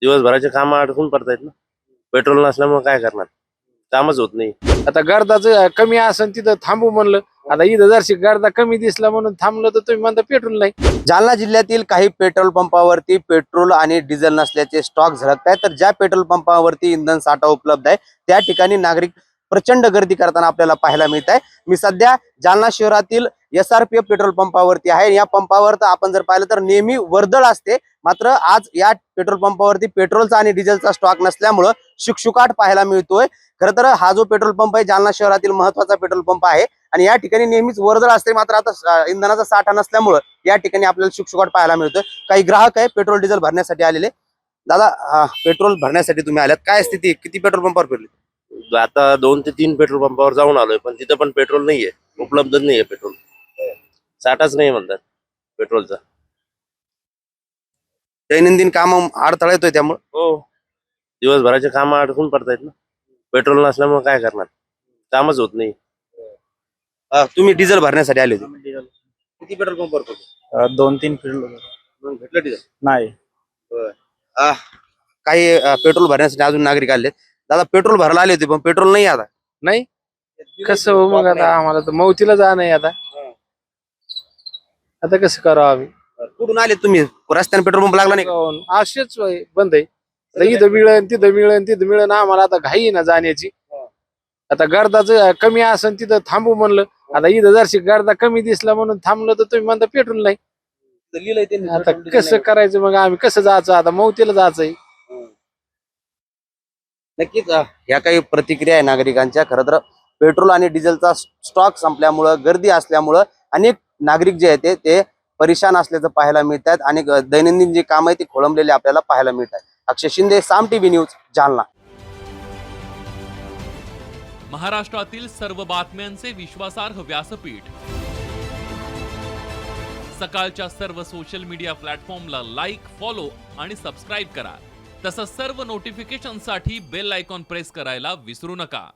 दिवसभराचे काम अडकून पडतायत ना. पेट्रोल नसल्यामुळे काय करणार, कामच होत नाही. आता गर्दाचं कमी असेल तिथं थांबू म्हणलं. आता इथं जरशी गर्दा कमी दिसला म्हणून थांबलं तर तुम्ही म्हणता पेट्रोल नाही. जालना जिल्ह्यातील काही पेट्रोल पंपावरती पेट्रोल आणि डिझेल नसल्याचे स्टॉक झळकत आहेत. तर ज्या पेट्रोल पंपावरती इंधन साठा उपलब्ध आहे त्या ठिकाणी नागरिक प्रचंड गर्दी करताना आपल्याला पाहायला मिळत आहे. मी सध्या जालना शहरातील SRPF पेट्रोल पंपावरती आहे. या पंपावर तर आपण जर पाहिलं तर नेहमी वर्दळ असते, मात्र आज या पेट्रोल पंपावरती पेट्रोलचा आणि डिझेलचा स्टॉक नसल्यामुळं शुकशुकाट पाहायला मिळतोय. खरं तर हा जो पेट्रोल पंप आहे जालना शहरातील महत्वाचा पेट्रोल पंप आहे आणि या ठिकाणी नेहमीच वर्दळ असते, मात्र आता इंधनाचा साठा नसल्यामुळं या ठिकाणी आपल्याला शुकशुकाट पाहायला मिळतोय. काही ग्राहक आहे पेट्रोल डिझेल भरण्यासाठी आलेले. दादा, पेट्रोल भरण्यासाठी तुम्ही आल्यात, काय स्थिती, किती पेट्रोल पंपावर फिरले? आता 2 ते 3 पेट्रोल पंपावर जाऊन आलोय, पण तिथं पण पेट्रोल नाहीये, उपलब्ध नाहीये पेट्रोल. साठाच नाही म्हणतात पेट्रोलचा. दैनंदिन काम अडथळा येतोय त्यामुळे. हो, दिवसभराचे काम अडकून पडतायत ना. पेट्रोल नसल्यामुळे काय करणार, कामच होत नाही. तुम्ही डिझेल भरण्यासाठी आले होते, किती पेट्रोल पंपावर फिरले? 2-3 फिरलो भेटलं डिझेल? नाही. काही पेट्रोल भरण्यासाठी अजून नागरिक आले. दादा, पेट्रोल भरायला आले होते पण पेट्रोल नाही आता. नाही कसं हो मग, आता आम्हाला तर मौतीला जा नाही. आता कसं करावं आम्ही? कुठून आले तुम्ही? रस्त्याने पेट्रोल पंप लागला नाही का? असेच बंद आहे. आता इथं मिळेल तिथं मिळेल तिथं मिळेल, आम्हाला आता घाई ना जाण्याची. आता गर्दाचं कमी असेल तिथं थांबू म्हणलं. आता इथं जरशी गर्दा कमी दिसला म्हणून थांबलं तर तुम्ही म्हणता पेट्रोल नाही. लिहिलंय त्यांनी, आता कसं करायचं मग, आम्ही कसं जायचं? आता मौतीला जायचंय. नक्कीच ह्या काही प्रतिक्रिया आहे नागरिकांच्या. खरं तर पेट्रोल आणि डिझेलचा स्टॉक संपल्यामुळं, गर्दी असल्यामुळं अनेक नागरिक जे आहेत ते परेशान असल्याचं पाहायला मिळतात आणि दैनंदिन जे काम आहे ते खोळंबलेले आपल्याला पाहायला मिळतात. अक्षय शिंदे, साम टीव्ही न्यूज, जालना. महाराष्ट्रातील सर्व बातम्यांचे विश्वासार्ह व्यासपीठ. सकाळच्या सर्व सोशल मीडिया प्लॅटफॉर्मला लाईक, फॉलो आणि सबस्क्राईब करा. तसंच सर्व नोटिफिकेशनसाठी बेल आयकॉन प्रेस करायला विसरू नका.